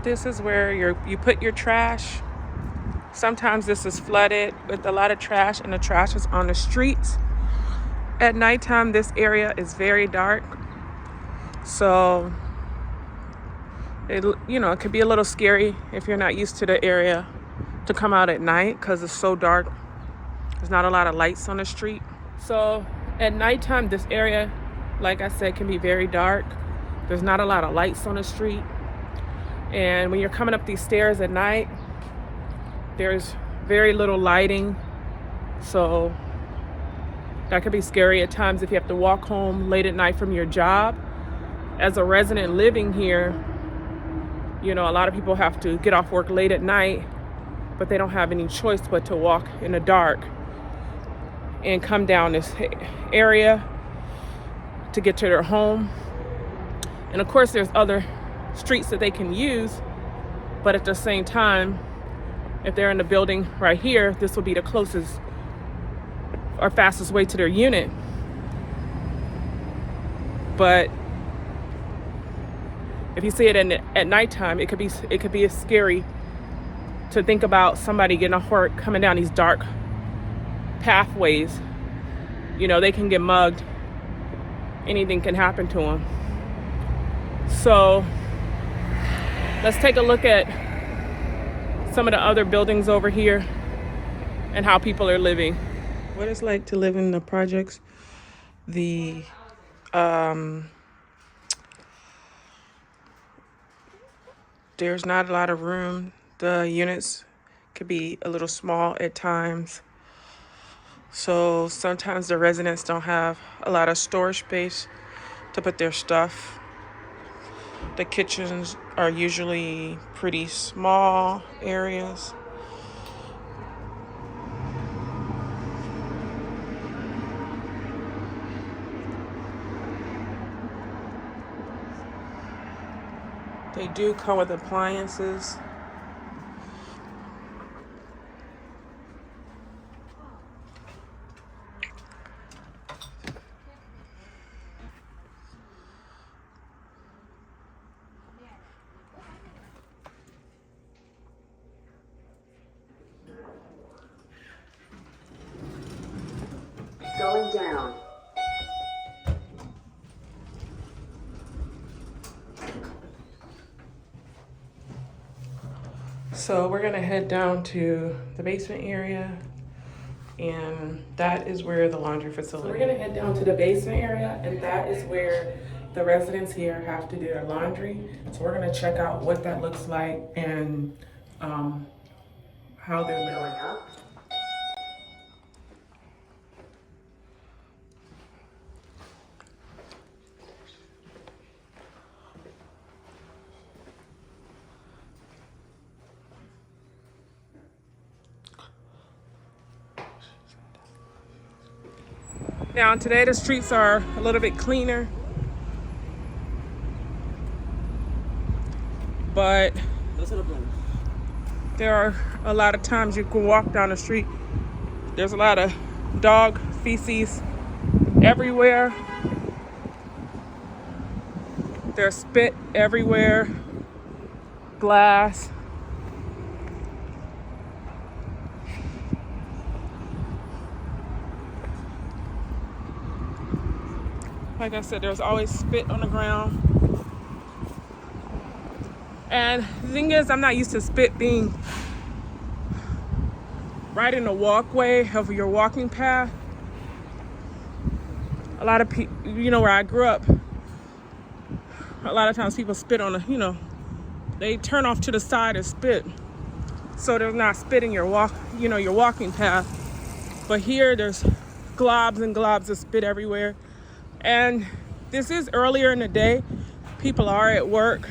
This is where you put your trash. Sometimes this is flooded with a lot of trash, and the trash is on the streets. At nighttime, this area is very dark. So, it could be a little scary if you're not used to the area to come out at night because it's so dark. There's not a lot of lights on the street. So, at nighttime, this area, like I said, can be very dark. There's not a lot of lights on the street. And when you're coming up these stairs at night, there's very little lighting, so that could be scary at times if you have to walk home late at night from your job. As a resident living here, a lot of people have to get off work late at night, but they don't have any choice but to walk in the dark and come down this area to get to their home. And of course, there's other streets that they can use, but at the same time, if they're in the building right here, this will be the closest or fastest way to their unit. But if you see it at nighttime, it could be scary to think about somebody getting off work coming down these dark pathways. They can get mugged. Anything can happen to them. So let's take a look at some of the other buildings over here and how people are living. What it's like to live in the projects. There's not a lot of room. The units could be a little small at times. So sometimes the residents don't have a lot of storage space to put their stuff. The kitchens are usually pretty small areas. They do come with appliances. Going down. So we're gonna head down to the basement area, and that is where the laundry facility. So we're gonna head down to the basement area, and that is where the residents here have to do their laundry. So we're gonna check out what that looks like and how they're living. Going up. Now today the streets are a little bit cleaner, but there are a lot of times you can walk down the street. There's a lot of dog feces everywhere. There's spit everywhere, glass. Like I said, there's always spit on the ground. And the thing is, I'm not used to spit being right in the walkway of your walking path. A lot of people, where I grew up, a lot of times people spit on they turn off to the side and spit. So they're not spitting your walking path. But here there's globs and globs of spit everywhere. And this is earlier in the day. People are at work.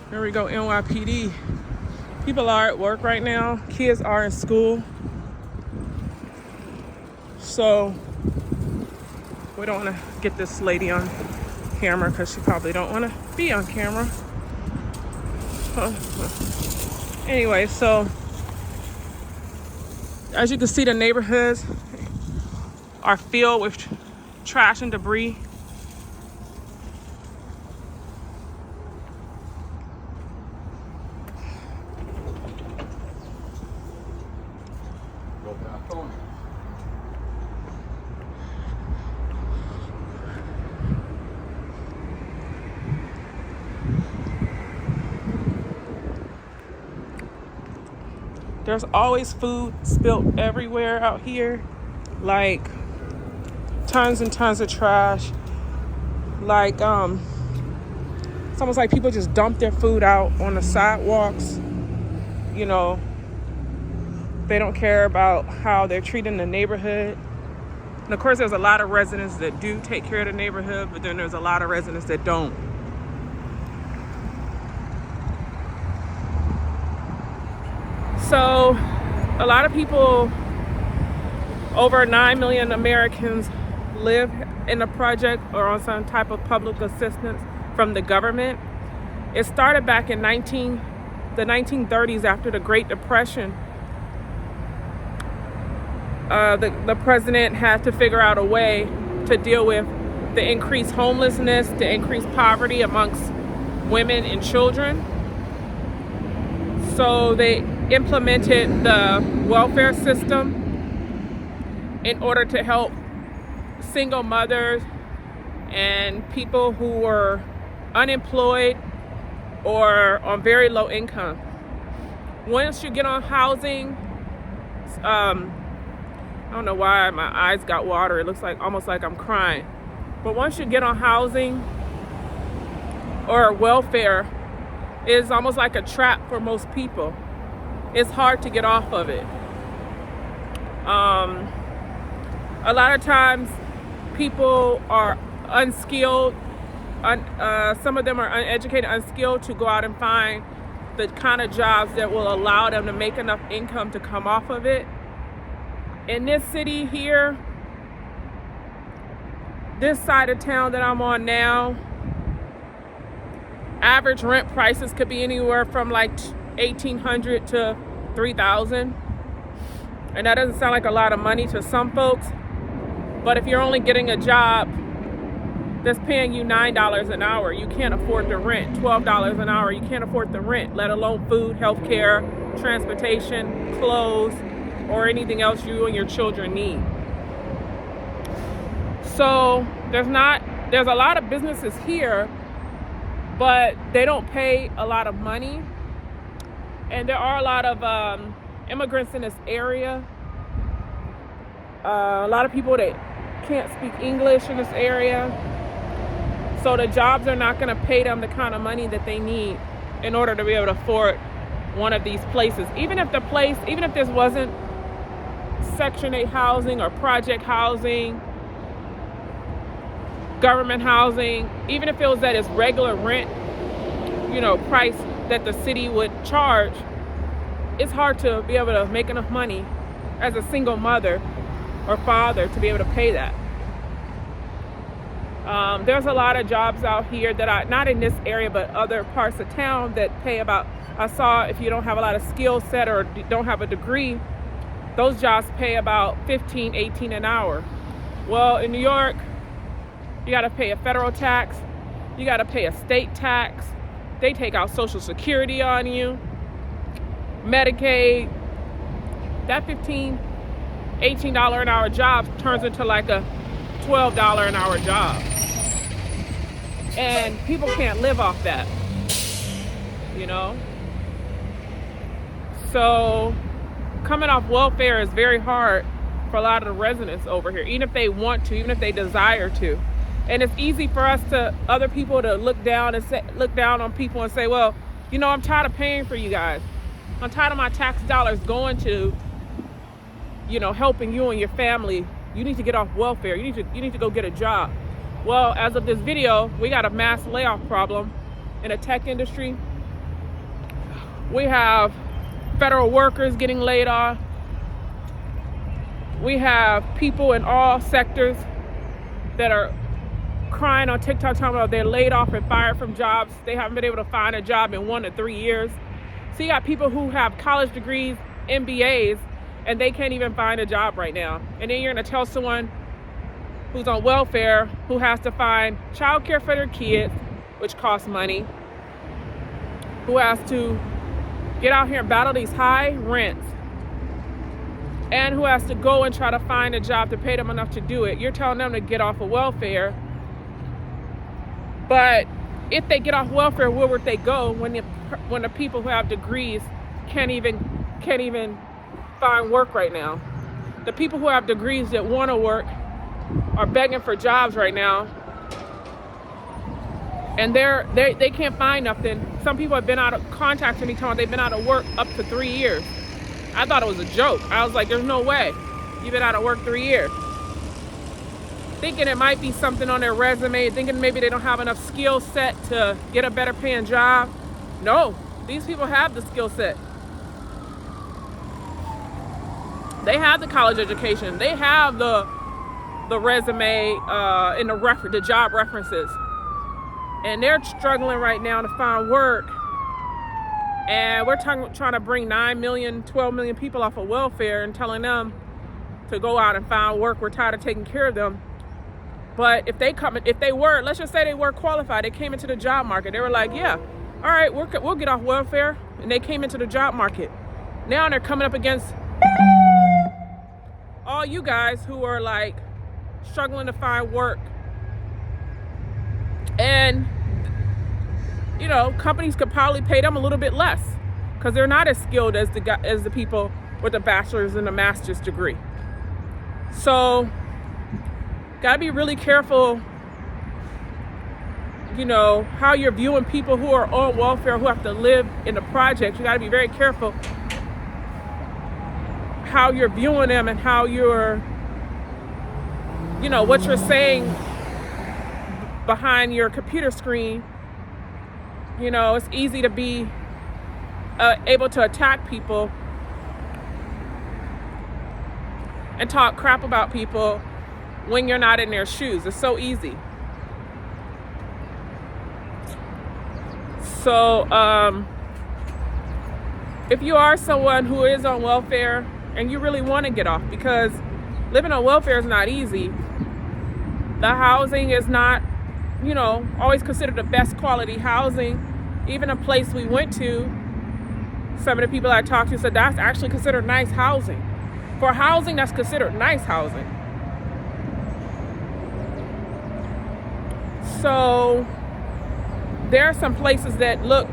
There we go, NYPD. People are at work right now. Kids are in school. So we don't want to get this lady on camera because she probably don't want to be on camera. Anyway, so as you can see, the neighborhoods are filled with trash and debris. There's always food spilled everywhere out here. Like tons and tons of trash. Like it's almost like people just dump their food out on the sidewalks. You know, they don't care about how they're treating the neighborhood. And of course, there's a lot of residents that do take care of the neighborhood, but then there's a lot of residents that don't. So a lot of people, over 9 million Americans, live in a project or on some type of public assistance from the government. It started back in the 1930s after the Great Depression. The president had to figure out a way to deal with the increased homelessness, the increased poverty amongst women and children. So they implemented the welfare system in order to help single mothers and people who were unemployed or on very low income. Once you get on housing, I don't know why my eyes got water. It looks like almost like I'm crying. But once you get on housing or welfare, it's almost like a trap for most people. It's hard to get off of it. A lot of times people are unskilled. Some of them are uneducated, unskilled to go out and find the kind of jobs that will allow them to make enough income to come off of it. In this city here, this side of town that I'm on now, average rent prices could be anywhere from like $1,800 to $3,000. And that doesn't sound like a lot of money to some folks. But if you're only getting a job that's paying you $9 an hour, you can't afford the rent. $12 an hour, you can't afford the rent, let alone food, healthcare, transportation, clothes, or anything else you and your children need. So there's a lot of businesses here, but they don't pay a lot of money. And there are a lot of immigrants in this area. A lot of people that can't speak English in this area. So the jobs are not going to pay them the kind of money that they need in order to be able to afford one of these places. Even if this wasn't Section 8 housing or project housing, government housing, even if it was at its regular rent, price that the city would charge, it's hard to be able to make enough money as a single mother or father to be able to pay that. There's a lot of jobs out here that not in this area, but other parts of town that pay about, I saw if you don't have a lot of skill set or don't have a degree, those jobs pay about $15, $18 an hour. Well, in New York, you got to pay a federal tax. You got to pay a state tax. They take out Social Security on you, Medicaid. That $15, $18 an hour job turns into like a $12 an hour job. And people can't live off that, So coming off welfare is very hard for a lot of the residents over here, even if they want to, even if they desire to. And it's easy for other people to look down on people and say, well, I'm tired of paying for you guys. I'm tired of my tax dollars going to, helping you and your family. You need to get off welfare. You need to go get a job. Well, as of this video, we got a mass layoff problem in the tech industry. We have federal workers getting laid off. We have people in all sectors that are crying on TikTok talking about they're laid off and fired from jobs. They haven't been able to find a job in 1 to 3 years. So you got people who have college degrees, MBAs, and they can't even find a job right now. And then you're gonna tell someone who's on welfare, who has to find childcare for their kids, which costs money, who has to get out here and battle these high rents, and who has to go and try to find a job to pay them enough to do it. You're telling them to get off of welfare. But if they get off welfare, where would they go when the people who have degrees can't even can't even find work right now. The people who have degrees that want to work are begging for jobs right now. And they can't find nothing. Some people have been out of contact with me telling they've been out of work up to 3 years. I thought it was a joke. I was like, there's no way you've been out of work 3 years. Thinking it might be something on their resume, thinking maybe they don't have enough skill set to get a better paying job. No, these people have the skill set. They have the college education. They have the resume and the job references. And they're struggling right now to find work. And we're trying to bring 9 million, 12 million people off of welfare and telling them to go out and find work. We're tired of taking care of them. But if they were, let's just say they were qualified, they came into the job market. They were like, yeah, all right, we'll get off welfare. And they came into the job market. Now they're coming up against all you guys who are like struggling to find work. And, you know, companies could probably pay them a little bit less because they're not as skilled as the people with a bachelor's and a master's degree. So, gotta be really careful, you know, how you're viewing people who are on welfare, who have to live in the projects. You gotta be very careful how you're viewing them and how you're, you know, what you're saying behind your computer screen. You know, it's easy to be able to attack people and talk crap about people when you're not in their shoes. It's so easy. So if you are someone who is on welfare and you really want to get off, because living on welfare is not easy. The housing is not, you know, always considered the best quality housing. Even a place we went to, some of the people I talked to said that's actually considered nice housing. For housing, that's considered nice housing. So there are some places that look,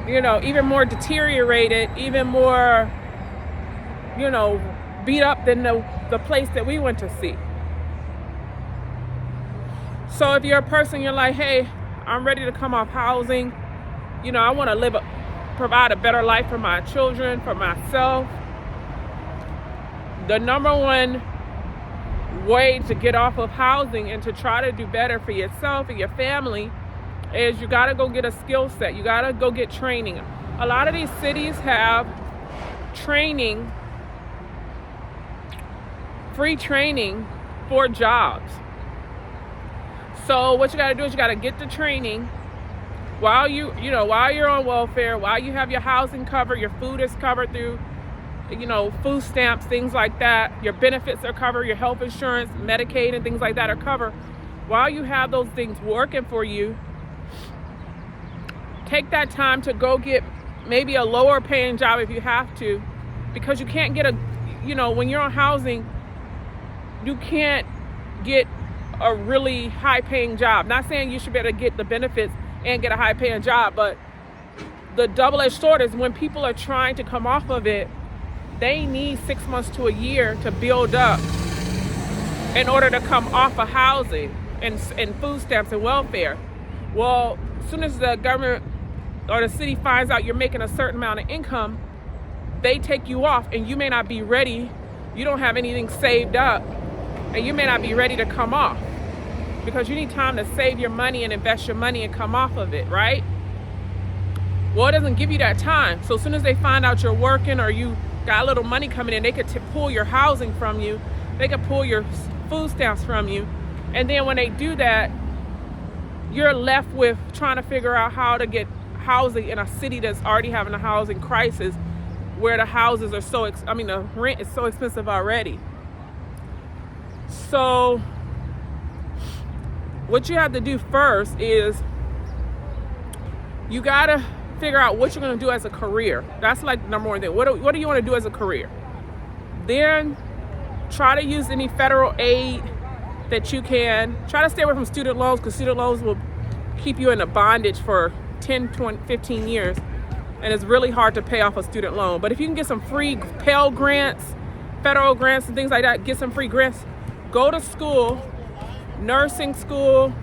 you know, even more deteriorated, even more, you know, beat up than the place that we went to see. So if you're a person, you're like, hey, I'm ready to come off housing. You know, I want to provide a better life for my children, for myself. The number one way to get off of housing and to try to do better for yourself and your family is you got to go get a skill set. You got to go get training. A lot of these cities have training, free training for jobs. So what you got to do is you got to get the training while while you're on welfare, while you have your housing covered, your food is covered through, you know, food stamps, things like that. Your benefits are covered, your health insurance, Medicaid, and things like that are covered. While you have those things working for you, take that time to go get maybe a lower paying job if you have to, because you can't get when you're on housing, you can't get a really high paying job. Not saying you should be able to get the benefits and get a high paying job, but the double-edged sword is when people are trying to come off of it, they need 6 months to a year to build up in order to come off of housing and food stamps and welfare. Well, as soon as the government or the city finds out you're making a certain amount of income, they take you off and you may not be ready. You don't have anything saved up and you may not be ready to come off because you need time to save your money and invest your money and come off of it, right? Well, it doesn't give you that time. So as soon as they find out you're working or you got a little money coming in, they could pull your housing from you. They could pull your food stamps from you. And then when they do that, you're left with trying to figure out how to get housing in a city that's already having a housing crisis, where the houses are the rent is so expensive already. So what you have to do first is you gotta figure out what you're gonna do as a career. That's like the number one thing. What do you want to do as a career? Then try to use any federal aid that you can. Try to stay away from student loans, because student loans will keep you in a bondage for 10, 20, 15 years. and it's really hard to pay off a student loan. But if you can get some free Pell grants, federal grants and things like that, get some free grants, go to school, nursing school,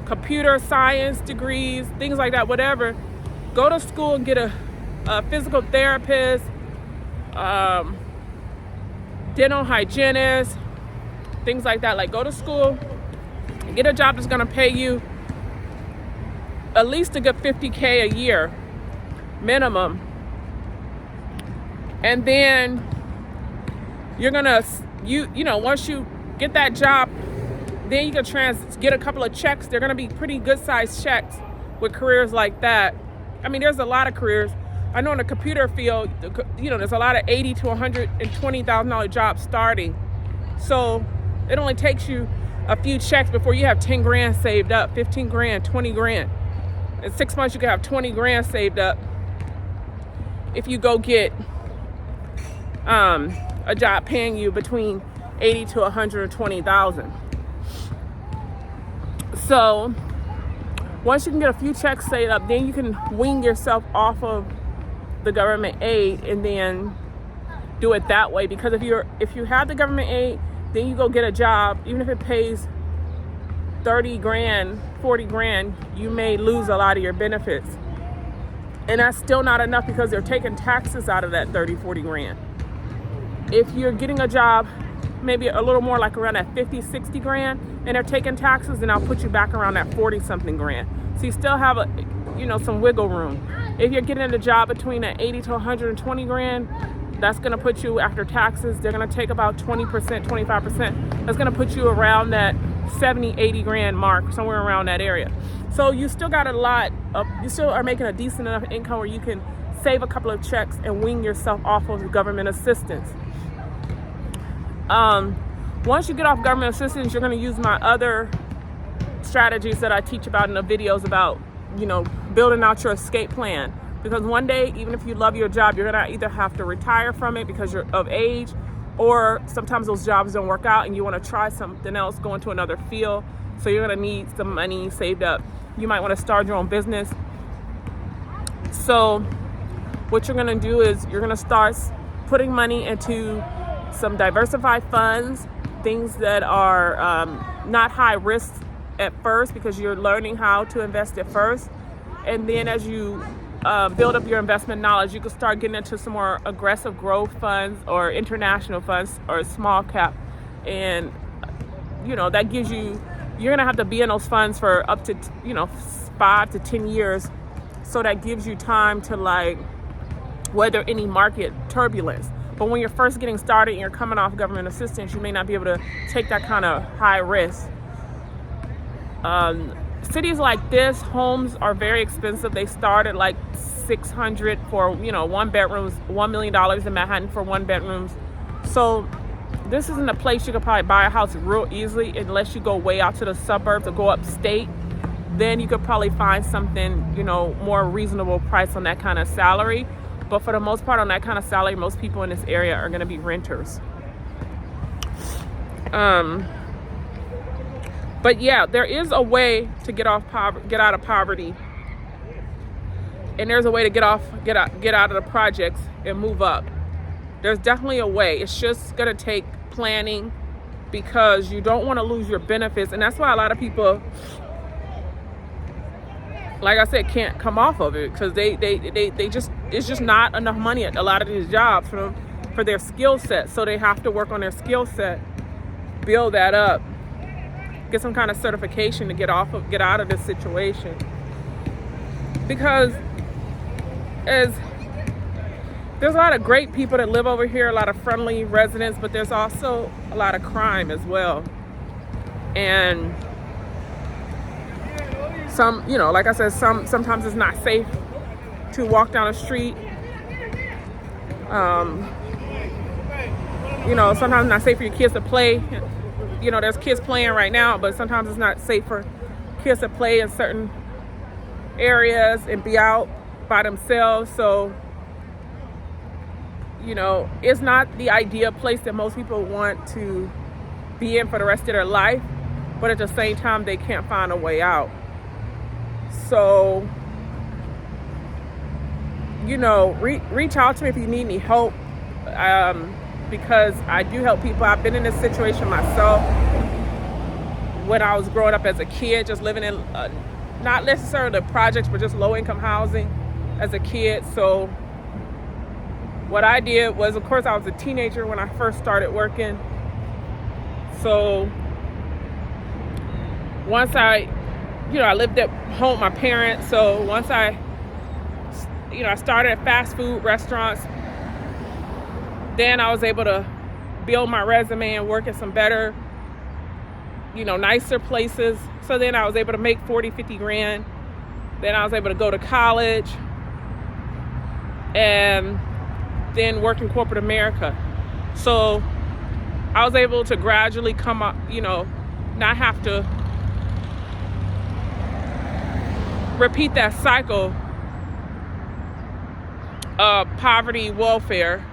computer science degrees, things like that, whatever. Go to school and get a physical therapist, dental hygienist, things like that. Like, go to school and get a job that's gonna pay you at least a good $50K a year minimum. And then you're gonna, once you get that job, then you can get a couple of checks. They're gonna be pretty good sized checks with careers like that. I mean, there's a lot of careers. I know in the computer field, there's a lot of $80,000 to $120,000 jobs starting. So it only takes you a few checks before you have 10 grand saved up, 15 grand, 20 grand. In 6 months, you can have 20 grand saved up if you go get a job paying you between 80 to 120,000. So once you can get a few checks saved up, then you can wean yourself off of the government aid and then do it that way. Because if you have the government aid, then you go get a job, even if it pays 30 grand, 40 grand, you may lose a lot of your benefits. And that's still not enough because they're taking taxes out of that 30, 40 grand. If you're getting a job, maybe a little more like around that 50, 60 grand, and they're taking taxes, then I'll put you back around that 40 something grand. So you still have some wiggle room. If you're getting a job between that 80 to 120 grand, that's gonna put you, after taxes, they're gonna take about 20%, 25%. That's gonna put you around that 70, 80 grand mark, somewhere around that area. So you still got you still are making a decent enough income where you can save a couple of checks and wean yourself off of government assistance. Once you get off government assistance, you're gonna use my other strategies that I teach about in the videos about, building out your escape plan. Because one day, even if you love your job, you're gonna either have to retire from it because you're of age, or sometimes those jobs don't work out and you wanna try something else, go into another field. So you're gonna need some money saved up. You might wanna start your own business. So what you're gonna do is you're gonna start putting money into some diversified funds, things that are not high risk at first because you're learning how to invest at first. And then as you build up your investment knowledge, you can start getting into some more aggressive growth funds or international funds or small cap. And, that gives you, you're gonna have to be in those funds for up to, 5 to 10 years. So that gives you time to weather any market turbulence. But when you're first getting started and you're coming off government assistance, you may not be able to take that kind of high risk. Cities like this, homes are very expensive. They start at like $600 for, one bedrooms, $1 million in Manhattan for one bedrooms. So this isn't a place you could probably buy a house real easily unless you go way out to the suburbs or go upstate. Then you could probably find something, more reasonable price on that kind of salary. But for the most part, on that kind of salary, most people in this area are going to be renters. But yeah, there is a way to get out of poverty, and there's a way to get out of the projects and move up. There's definitely a way. It's just going to take planning because you don't want to lose your benefits, and that's why a lot of people, like I said, can't come off of it because they just, it's just not enough money at a lot of these jobs for their skill set. So they have to work on their skill set, build that up, get some kind of certification to get out of this situation. Because there's a lot of great people that live over here, a lot of friendly residents, but there's also a lot of crime as well. And some, like I said, sometimes it's not safe to walk down the street. Sometimes it's not safe for your kids to play. There's kids playing right now, but sometimes it's not safe for kids to play in certain areas and be out by themselves. So, it's not the ideal place that most people want to be in for the rest of their life, but at the same time, they can't find a way out. So, you know, reach out to me if you need any help, because I do help people. I've been in this situation myself when I was growing up as a kid, just living in not necessarily the projects, but just low-income housing as a kid. So what I did was, of course, I was a teenager when I first started working. So once I lived at home with my parents. So once I started at fast food restaurants, then I was able to build my resume and work at some better, nicer places. So then I was able to make 40, 50 grand. Then I was able to go to college and then work in corporate America. So I was able to gradually come up, not have to repeat that cycle of poverty, welfare.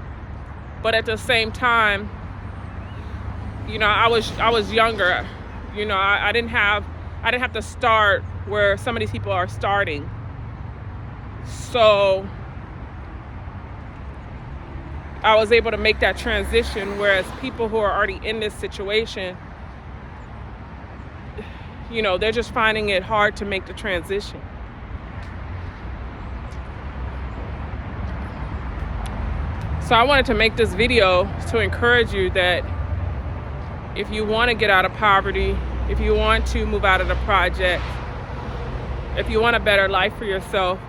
But at the same time, I was younger. I didn't have to start where some of these people are starting. So I was able to make that transition, whereas people who are already in this situation, they're just finding it hard to make the transition. So I wanted to make this video to encourage you that if you want to get out of poverty, if you want to move out of the project, if you want a better life for yourself,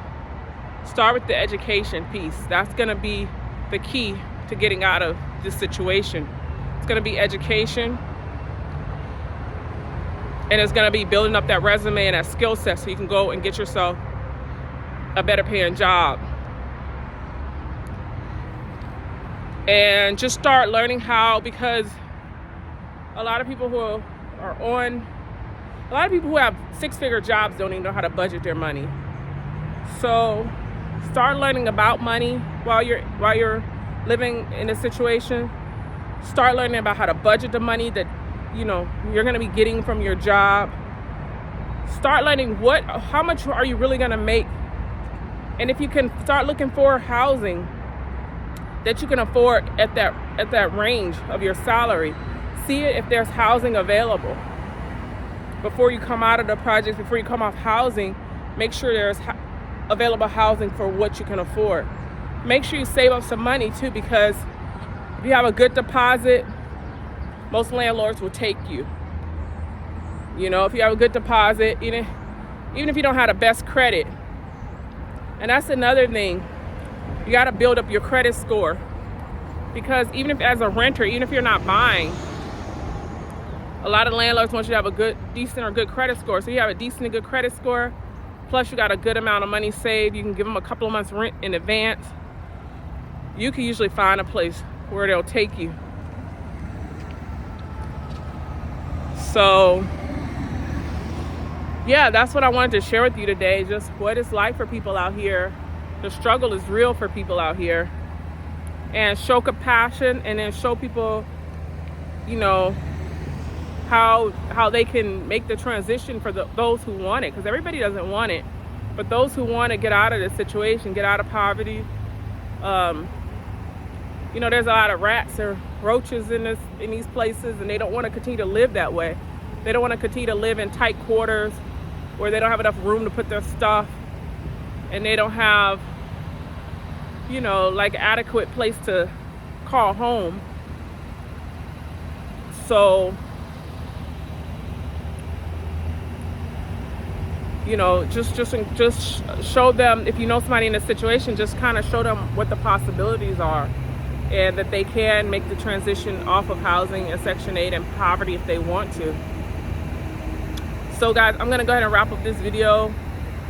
start with the education piece. That's going to be the key to getting out of this situation. It's going to be education, and it's going to be building up that resume and that skill set so you can go and get yourself a better paying job. And just start learning how, because a lot of people who have six-figure jobs don't even know how to budget their money. So start learning about money while you're living in a situation. Start learning about how to budget the money that you're going to be getting from your job. Start learning how much are you really going to make, and if you can start looking for housing that you can afford at that range of your salary. See it if there's housing available. Before you come out of the project, before you come off housing, make sure there's available housing for what you can afford. Make sure you save up some money too, because if you have a good deposit, most landlords will take you. If you have a good deposit, even if you don't have the best credit. And that's another thing. You got to build up your credit score, because even if as a renter, even if you're not buying, a lot of landlords want you to have a decent or good credit score. So you have a decent and good credit score, plus you got a good amount of money saved. You can give them a couple of months rent in advance. You can usually find a place where they'll take you. So yeah, that's what I wanted to share with you today. Just what it's like for people out here. The struggle is real for people out here, and show compassion, and then show people, how they can make the transition for those who want it, because everybody doesn't want it, but those who want to get out of this situation, get out of poverty. There's a lot of rats or roaches in these places, and they don't want to continue to live that way. They don't want to continue to live in tight quarters where they don't have enough room to put their stuff, and they don't have adequate place to call home. So just show them, if you know somebody in a situation, just kind of show them what the possibilities are, and that they can make the transition off of housing and Section 8 and poverty if they want to. So guys, I'm gonna go ahead and wrap up this video.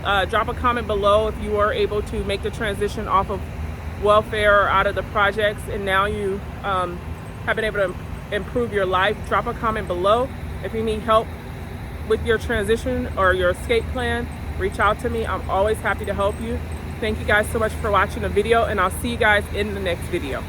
Drop a comment below if you were able to make the transition off of welfare or out of the projects, and now you have been able to improve your life. Drop a comment below. If you need help with your transition or your escape plan, reach out to me. I'm always happy to help you. Thank you guys so much for watching the video, and I'll see you guys in the next video.